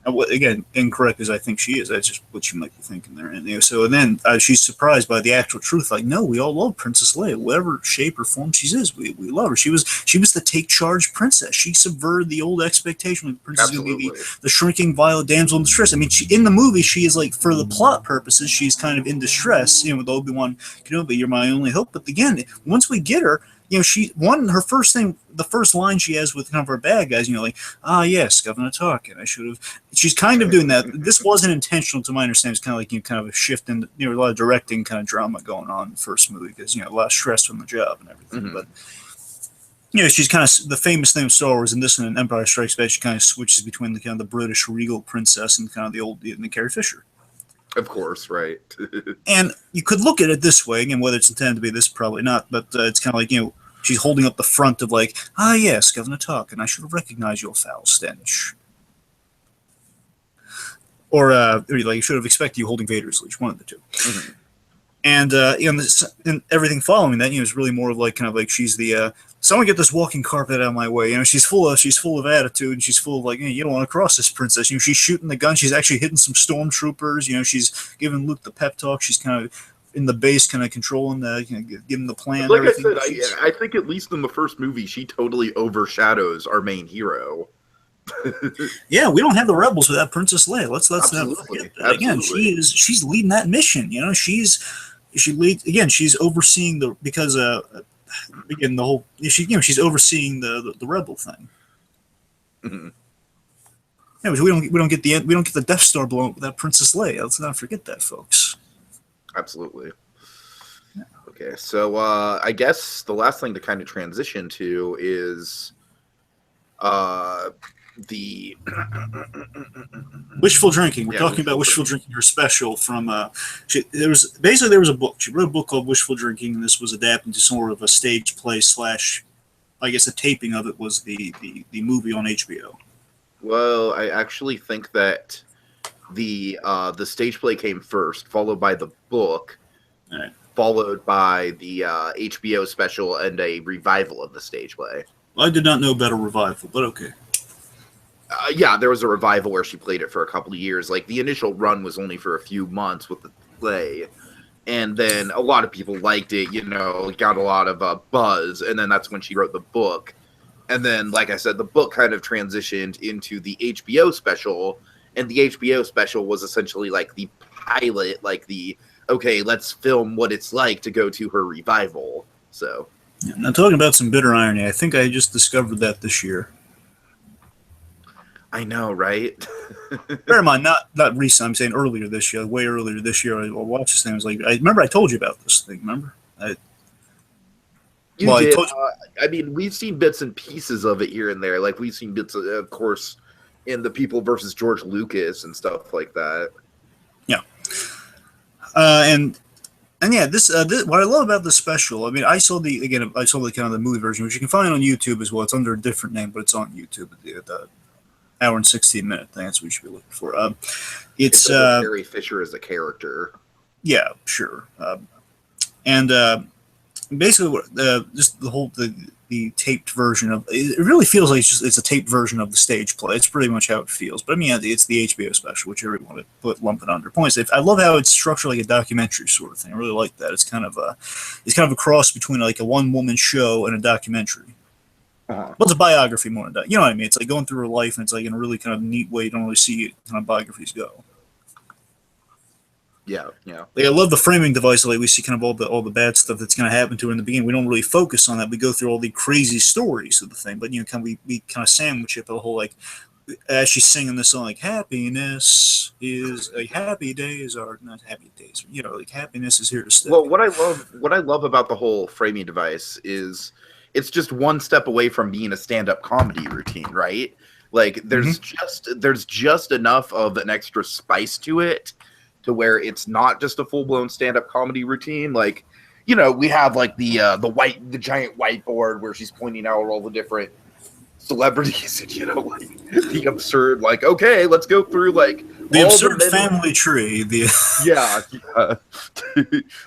Again, incorrect as I think she is. That's just what you might be thinking there. And so then she's surprised by the actual truth. Like, no, we all love Princess Leia, whatever shape or form she is. We love her. She was the take charge princess. She subverted the old expectation that the princess is going to be the shrinking violet damsel in distress. I mean, in the movie, she is like, for the plot purposes, she's kind of in distress. With Obi-Wan Kenobi, you're my only hope. But again, once we get her. Her first thing, the first line she has with kind of her bad guys, like, yes, Governor Tarkin, I should have. She's kind of doing that. This wasn't intentional, to my understanding. It's kind of like, kind of a shift in, a lot of directing kind of drama going on in the first movie because, a lot of stress from the job and everything. But, she's kind of the famous thing of Star Wars, and this and Empire Strikes Back, she kind of switches between the kind of the British regal princess and kind of the old, the Carrie Fisher. Of course, right. And you could look at it this way, again, whether it's intended to be this, probably not, but it's kind of like, she's holding up the front of like, yes, Governor Tarkin, I should have recognized your foul stench. Or like, you should have expected you holding Vader's leash, one of the two. Mm-hmm. And, and everything following that, is really more of like, kind of like, she's the, someone get this walking carpet out of my way. She's full of attitude, and she's full of like, you don't want to cross this princess. She's shooting the gun. She's actually hitting some stormtroopers. She's giving Luke the pep talk. She's kind of in the base, kind of controlling the, giving the plan. Like I said, I think at least in the first movie, she totally overshadows our main hero. Yeah, we don't have the rebels without Princess Leia. Let's not forget that. Again, she's leading that mission. She's overseeing she's overseeing the rebel thing. Mm-hmm. Yeah, but we don't get the Death Star blown up without Princess Leia. Let's not forget that, folks. Absolutely. Yeah. Okay, so I guess the last thing to kind of transition to is the wishful drinking. We're talking about wishful drinking. Her special from there was a book. She wrote a book called Wishful Drinking, and this was adapted to sort of a stage play / I guess a taping of it was the movie on HBO. Well, I actually think that the stage play came first, followed by the book, right, followed by the HBO special and a revival of the stage play. Well, I did not know about a revival, but okay. Yeah, there was a revival where she played it for a couple of years. Like, the initial run was only for a few months with the play, and then a lot of people liked it, got a lot of buzz, and then that's when she wrote the book. And then, like I said, the book kind of transitioned into the HBO special, and the HBO special was essentially like the pilot, like okay, let's film what it's like to go to her revival. So, yeah, now talking about some bitter irony, I think I just discovered that this year. I know, right? Bear in mind, not recent. I'm saying earlier this year, way earlier this year. I watched this thing. I was like, I remember I told you about this thing. Remember? You did. I mean, we've seen bits and pieces of it here and there. Like, we've seen bits, of course, in the People versus George Lucas and stuff like that. Yeah. And yeah, this what I love about this special. I mean, I saw the kind of the movie version, which you can find on YouTube as well. It's under a different name, but it's on YouTube. The hour and 16-minute thing. That's what you should be looking for. It's Carrie Fisher as a character. Yeah, sure. And basically, just the whole the taped version of it really feels like it's a taped version of the stage play. It's pretty much how it feels. But I mean, it's the HBO special, which everyone would lump it under. Points. I love how it's structured like a documentary sort of thing. I really like that. It's kind of a cross between like a one-woman show and a documentary. Well, it's a biography more than that. You know what I mean? It's like going through her life, and it's like in a really kind of neat way you don't really see kind of biographies go. Yeah, yeah. Like, I love the framing device. Like, we see kind of all the bad stuff that's going to happen to her in the beginning. We don't really focus on that. We go through all the crazy stories of the thing, but we kind of sandwich it the whole like as she's singing this song, like happiness is a happy days are not happy days. Like happiness is here to stay. Well, what I love about the whole framing device is it's just one step away from being a stand-up comedy routine, right? Like there's just enough of an extra spice to it to where it's not just a full-blown stand-up comedy routine. Like, you know, we have like the giant whiteboard where she's pointing out all the different celebrities and, you know, like the absurd, like, okay, let's go through like the absurd family tree. Yeah.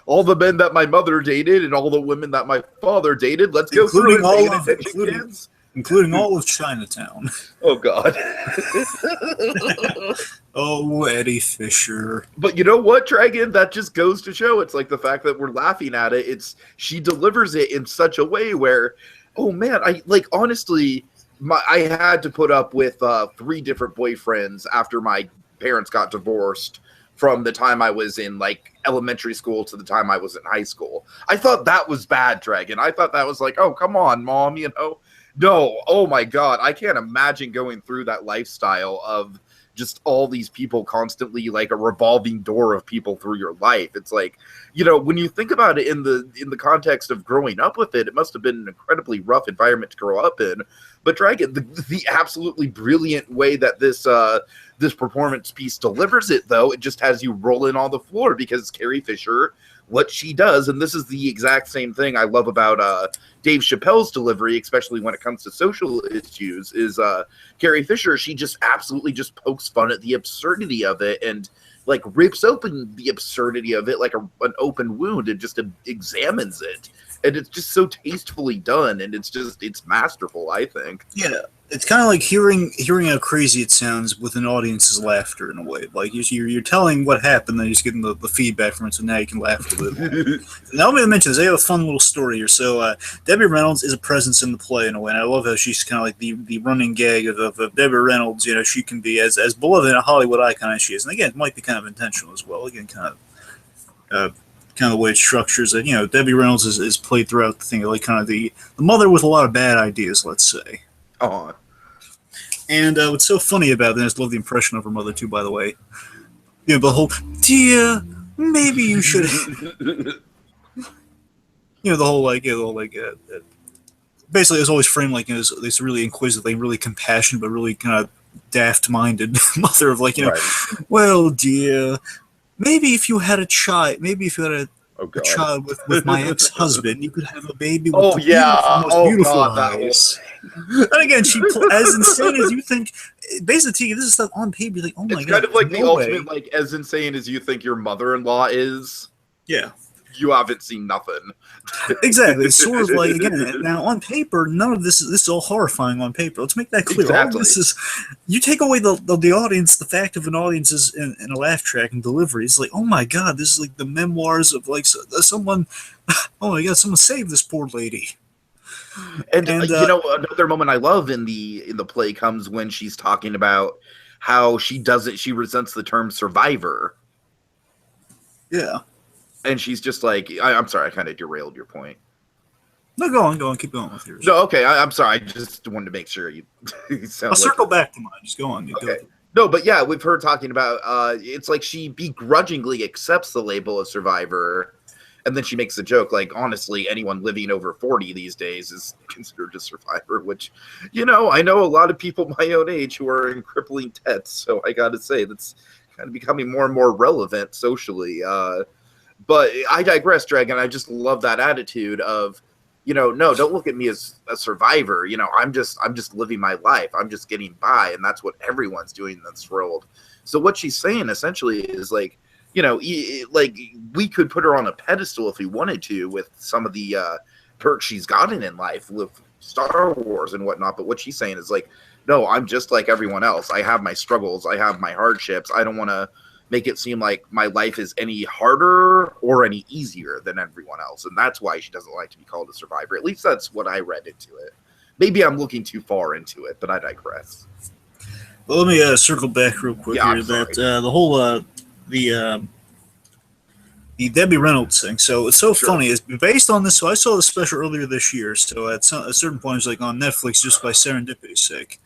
All the men that my mother dated and all the women that my father dated. Let's go through it, including all of Chinatown. Oh God. Oh, Eddie Fisher. But you know what, Dragon? That just goes to show it's like the fact that we're laughing at it. She delivers it in such a way where, oh man, I like honestly, I had to put up with 3 different boyfriends after my parents got divorced from the time I was in like elementary school to the time I was in high school. I thought that was bad, Dragon. I thought that was like, oh, come on, Mom, you know? No, oh my God, I can't imagine going through that lifestyle of just all these people constantly, like a revolving door of people through your life. It's like, you know, when you think about it in the context of growing up with it, it must have been an incredibly rough environment to grow up in. But Dragon, the absolutely brilliant way that this performance piece delivers it, though, it just has you rolling on the floor because Carrie Fisher, what she does, and this is the exact same thing I love about Dave Chappelle's delivery, especially when it comes to social issues, is Carrie Fisher, she just absolutely just pokes fun at the absurdity of it and like rips open the absurdity of it like an open wound and just examines it. And it's just so tastefully done, and it's masterful, I think. Yeah, it's kind of like hearing how crazy it sounds with an audience's laughter in a way. Like you're telling what happened, then you're just getting the feedback from it, so now you can laugh a little more. Now, I'm going to mention this. I have a fun little story here. So Debbie Reynolds is a presence in the play in a way, and I love how she's kind of like the running gag of Debbie Reynolds. You know, she can be as beloved in a Hollywood icon as she is. And again, it might be kind of intentional as well. Again, kind of the way it structures it. You know, Debbie Reynolds is played throughout the thing, like kind of the mother with a lot of bad ideas, let's say. Oh. And what's so funny about it, and I just love the impression of her mother too, by the way. You know, the whole, dear, maybe you should. You know, the whole basically it's always framed like, you know, this really inquisitive, really compassionate, but really kind of daft-minded mother of like, you know, right. Well, dear, maybe if you had a child, a child with my ex-husband, you could have a baby with most beautiful eyes. And again, as insane as you think, basically, Tiki, this is stuff on paper. You're like, oh my God. It's kind of like the ultimate, like, as insane as you think your mother-in-law is. Yeah. You haven't seen nothing. Exactly. It's sort of like, again, now on paper, none of this is all horrifying on paper. Let's make that clear. Exactly. All this is, you take away the audience, the fact of an audience is in a laugh track and delivery. It's like, oh my God, this is like the memoirs of like someone, oh my God, someone saved this poor lady. And you know, another moment I love in the play comes when she's talking about how she resents the term survivor. Yeah. And she's just like, I'm sorry, I kind of derailed your point. No, go on, keep going with yours. No, okay, I'm sorry, I just wanted to make sure you I'll circle back to mine, just go on. Okay. No, but yeah, we've heard talking about, it's like she begrudgingly accepts the label of survivor, and then she makes a joke, like, honestly, anyone living over 40 these days is considered a survivor, which, you know, I know a lot of people my own age who are in crippling debt, so I gotta say, that's kind of becoming more and more relevant socially, but I digress, Dragon. I just love that attitude of, you know, no, don't look at me as a survivor. You know, I'm just living my life. I'm just getting by, and that's what everyone's doing in this world. So what she's saying essentially is like, you know, like we could put her on a pedestal if we wanted to with some of the perks she's gotten in life with Star Wars and whatnot. But what she's saying is like, no, I'm just like everyone else. I have my struggles. I have my hardships. I don't want to make it seem like my life is any harder or any easier than everyone else. And that's why she doesn't like to be called a survivor. At least that's what I read into it. Maybe I'm looking too far into it, but I digress. Well, let me circle back real quick here. That the whole the Debbie Reynolds thing. So it's so funny. It's based on this. So I saw the special earlier this year. So at a certain point, it's like on Netflix just by serendipity's sake.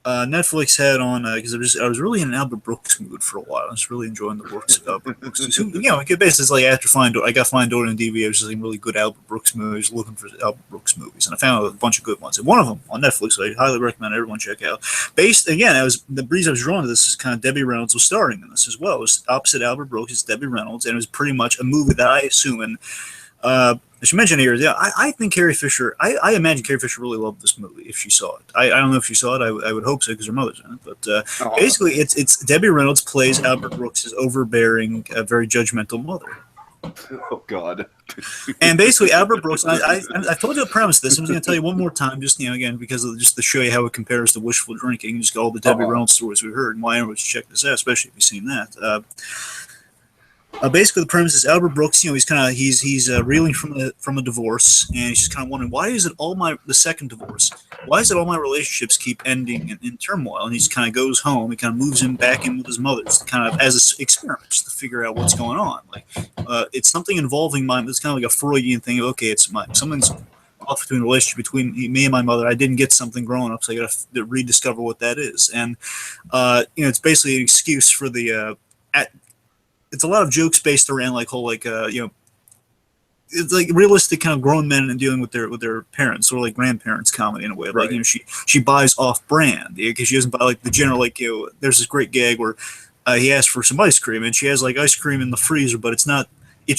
Netflix had on because I was really in an Albert Brooks mood for a while. I was really enjoying the works of Albert Brooks. Who, basically it's like after I got Find Door on DVD. I was just in really good Albert Brooks movies, looking for Albert Brooks movies, and I found a bunch of good ones. And one of them on Netflix, I highly recommend everyone check out. Based again, the reason I was drawn to this is kind of Debbie Reynolds was starring in this as well. It was opposite Albert Brooks, it's Debbie Reynolds, and it was pretty much a movie that I assume and. I should mention here, yeah, I think Carrie Fisher. I imagine Carrie Fisher really loved this movie if she saw it. I don't know if she saw it. I would hope so because her mother's in it. But basically, it's Debbie Reynolds plays Albert Brooks' overbearing, very judgmental mother. Oh God! And basically, Albert Brooks. I told you the premise of this. I'm just going to tell you one more time, just again, because of just to show you how it compares to Wishful Drinking. Just all the Debbie Reynolds stories we heard, and why everyone should check this out, especially if you've seen that. Basically, the premise is Albert Brooks. He's reeling from a divorce, and he's just kind of wondering why is it the second divorce? Why is it all my relationships keep ending in turmoil? And he just kind of goes home. He kind of moves him back in with his mother, just kind of as an experiment, just to figure out what's going on. Like it's something involving my. It's kind of like a Freudian thing. Okay, it's something's off between a relationship between me and my mother. I didn't get something growing up, so I got to rediscover what that is. And it's basically an excuse for the. It's a lot of jokes based around it's like realistic kind of grown men and dealing with their parents, or like grandparents comedy in a way. Right. Like she buys off brand because she doesn't buy like the general there's this great gag where he asks for some ice cream and she has like ice cream in the freezer, but it's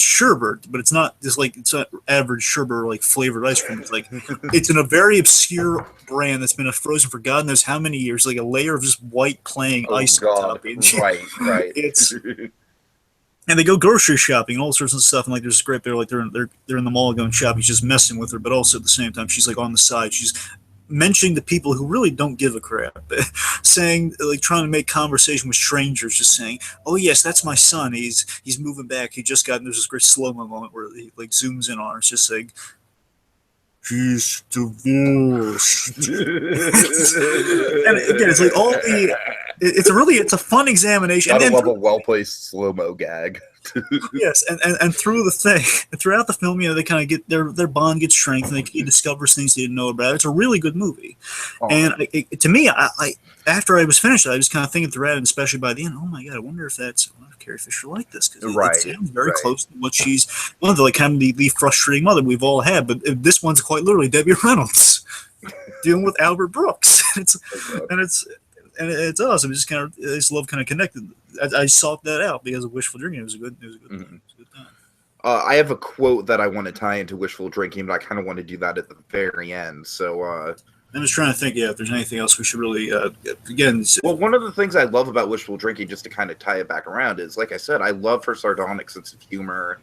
sherbet, but it's not average sherbet like flavored ice cream. It's like it's in a very obscure brand that's been frozen for God knows how many years, like a layer of just white playing ice on top. Right. It's and they go grocery shopping and all sorts of stuff. And like, there's great, they're in the mall going shopping. He's just messing with her, but also at the same time, she's like on the side. She's mentioning to people who really don't give a crap, saying like trying to make conversation with strangers, just saying, "Oh yes, that's my son. He's moving back. He just got." And there's this great slow-mo moment where he like zooms in on her. It's just saying, "He's divorced." And again, it's like all the. It's a fun examination. I love a well-placed slow-mo gag. Yes, and throughout the film, they kind of get their bond gets strengthened. He discovers things they didn't know about. It's a really good movie, and to me, I after I was finished, I was kind of thinking throughout, and especially by the end, oh my God, I wonder if Carrie Fisher like this because it sounds very close to what she's one of the kind of the frustrating mother we've all had, but this one's quite literally Debbie Reynolds dealing with Albert Brooks. It's awesome. I just love kind of connected. I sought that out because of Wishful Drinking. It was a good time. I have a quote that I want to tie into Wishful Drinking, but I kind of want to do that at the very end. So I'm just trying to think, if there's anything else we should really again. Well, one of the things I love about Wishful Drinking, just to kind of tie it back around, is like I said, I love her sardonic sense of humor.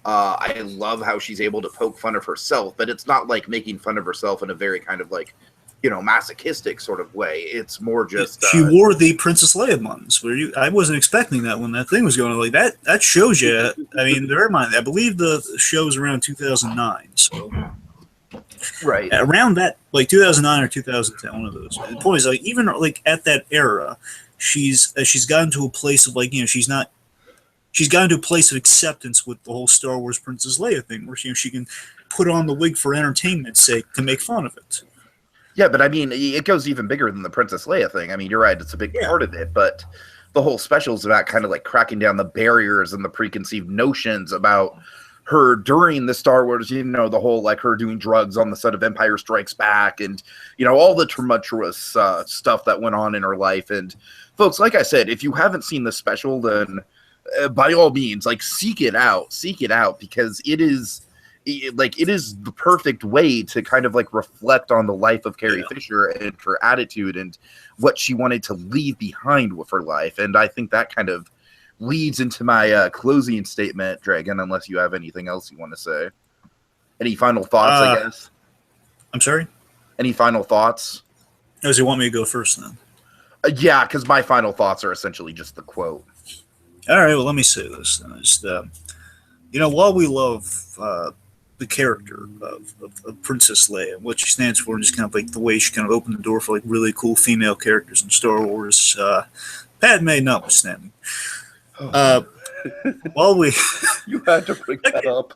I love how she's able to poke fun of herself, but it's not like making fun of herself in a very kind of like, masochistic sort of way. It's more just she wore the Princess Leia buttons. I wasn't expecting that when that thing was going on. Like that shows you. I mean, bear in mind, I believe the show was around 2009, so right around that, like 2009 or 2010, one of those. And the point is, like even like at that era, she's gotten to a place of like she's gotten to a place of acceptance with the whole Star Wars Princess Leia thing, where she can put on the wig for entertainment's sake to make fun of it. Yeah, but I mean, it goes even bigger than the Princess Leia thing. I mean, you're right; it's a big part of it, but the whole special is about kind of like cracking down the barriers and the preconceived notions about her during the Star Wars. The whole like her doing drugs on the set of Empire Strikes Back, and all the tumultuous stuff that went on in her life. And folks, like I said, if you haven't seen the special, then by all means, like seek it out because it is the perfect way to kind of like reflect on the life of Carrie Fisher and her attitude and what she wanted to leave behind with her life. And I think that kind of leads into my closing statement, Dragon, unless you have anything else you want to say. Any final thoughts, I guess? I'm sorry? Any final thoughts? Does you want me to go first then? Yeah, because my final thoughts are essentially just the quote. All right, well, let me say this then. Just, while we love the character of Princess Leia, what she stands for, and just kind of like the way she kind of opened the door for like really cool female characters in Star Wars, Padme notwithstanding. While we you had to bring that up.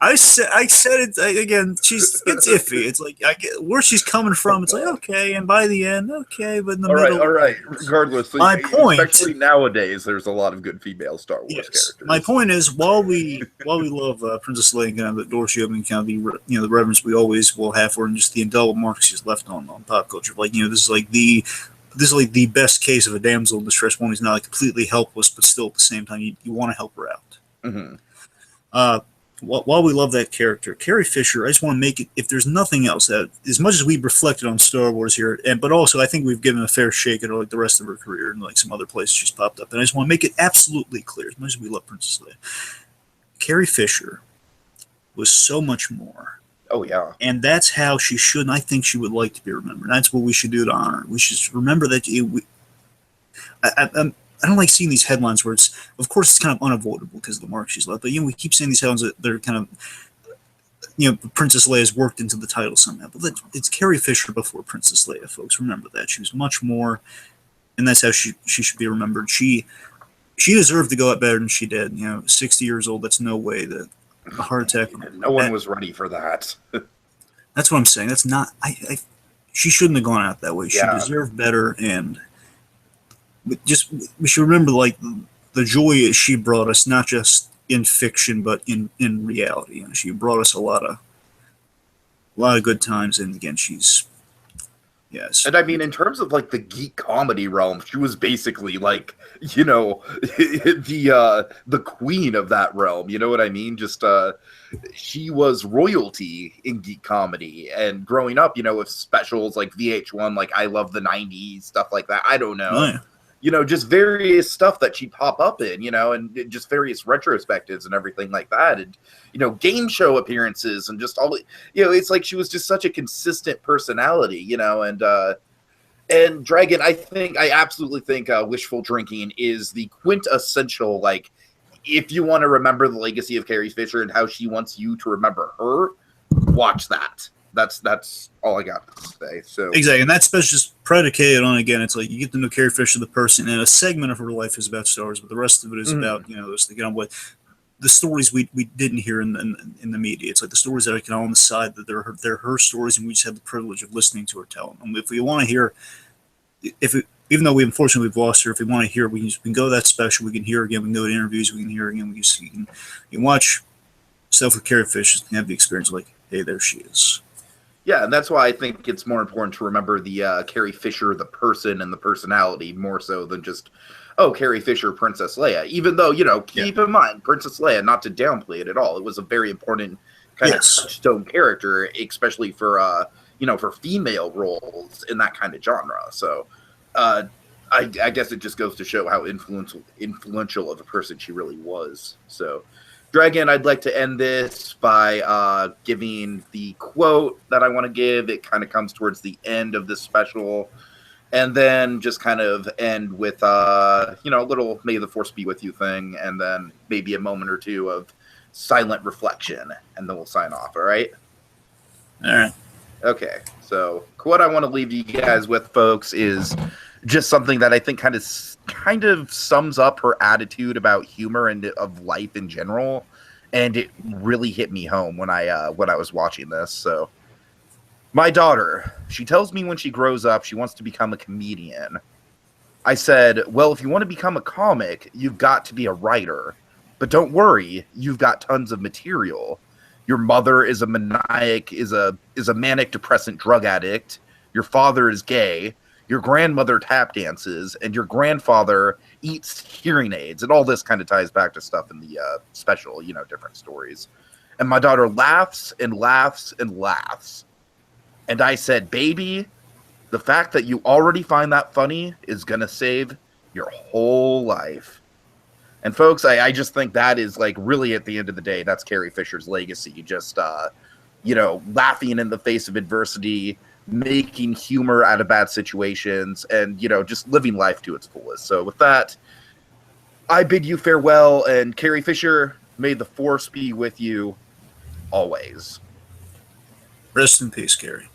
I said it again. It's iffy. It's like I get where she's coming from. It's like okay, and by the end, okay, but in the middle, all right. Regardless, my point, especially nowadays, there's a lot of good female Star Wars characters. My point is, while we love Princess Leia and kind of the door she opened, kind of the reverence we always will have for her, and just the indelible marks she's left on pop culture. Like this is like the best case of a damsel in distress, one who's not like completely helpless, but still at the same time you want to help her out. Mm-hmm. While we love that character, Carrie Fisher, I just want to make it, if there's nothing else, that as much as we've reflected on Star Wars here, but also I think we've given a fair shake at like the rest of her career and like some other places she's popped up. And I just want to make it absolutely clear, as much as we love Princess Leia, Carrie Fisher was so much more. Oh, yeah. And that's how she should, and I think she would like to be remembered. That's what we should do to honor her. We should remember that I don't like seeing these headlines where it's, of course, it's kind of unavoidable because of the mark she's left. But we keep seeing these headlines that they're kind of, Princess Leia's worked into the title somehow. But it's Carrie Fisher before Princess Leia, folks. Remember that she was much more, and that's how she should be remembered. She deserved to go out better than she did. 60 years old. That's no way that a heart attack. No one was ready for that. That's what I'm saying. That's not. She shouldn't have gone out that way. She deserved better, and. We should remember like the joy she brought us, not just in fiction but in reality. And she brought us a lot of good times. And again, yes. And I mean, in terms of like the geek comedy realm, she was basically like the queen of that realm. You know what I mean? Just she was royalty in geek comedy. And growing up, with specials like VH1, like I Love the 90s, stuff like that. I don't know. Oh, yeah. Just various stuff that she'd pop up in, and just various retrospectives and everything like that. And, game show appearances and just all, it's like she was just such a consistent personality, and Dragon, I absolutely think Wishful Drinking is the quintessential, like, if you want to remember the legacy of Carrie Fisher and how she wants you to remember her, watch that. That's all I got to say. So exactly, and that's just predicated on, again, it's like you get to know Carrie Fisher, the person, and a segment of her life is about Star Wars, but the rest of it is about the stories we didn't hear in the media. It's like the stories that I can all on the side that they're her stories, and we just had the privilege of listening to her tell them. If we want to hear, even though we've lost her, if we want to hear, we can go to that special. We can hear again. We can go to interviews. We can hear again. You can watch stuff with Carrie Fisher and have the experience like, hey, there she is. Yeah, and that's why I think it's more important to remember the Carrie Fisher, the person and the personality, more so than just, Carrie Fisher, Princess Leia. Even though, keep in mind, Princess Leia, not to downplay it at all, it was a very important kind of touchstone character, especially for, for female roles in that kind of genre. So I guess it just goes to show how influential of a person she really was. So... Dragon, I'd like to end this by giving the quote that I want to give. It kind of comes towards the end of this special. And then just kind of end with, a little May the Force be with you thing. And then maybe a moment or two of silent reflection. And then we'll sign off, all right? All right. Okay. So what I want to leave you guys with, folks, is just something that I think kind of sums up her attitude about humor and of life in general, and it really hit me home when I was watching this. So, my daughter, she tells me when she grows up she wants to become a comedian. I said, well, if you want to become a comic, you've got to be a writer, but don't worry, you've got tons of material. Your mother is a maniac depressant drug addict. Your father is gay. Your grandmother tap dances, and your grandfather eats hearing aids, and all this kind of ties back to stuff in the special, different stories. And my daughter laughs and laughs and laughs. And I said, baby, the fact that you already find that funny is going to save your whole life. And folks, I just think that is like really at the end of the day, that's Carrie Fisher's legacy. Just, laughing in the face of adversity, making humor out of bad situations, and, just living life to its fullest. So with that, I bid you farewell, and Carrie Fisher, may the Force be with you always. Rest in peace, Carrie.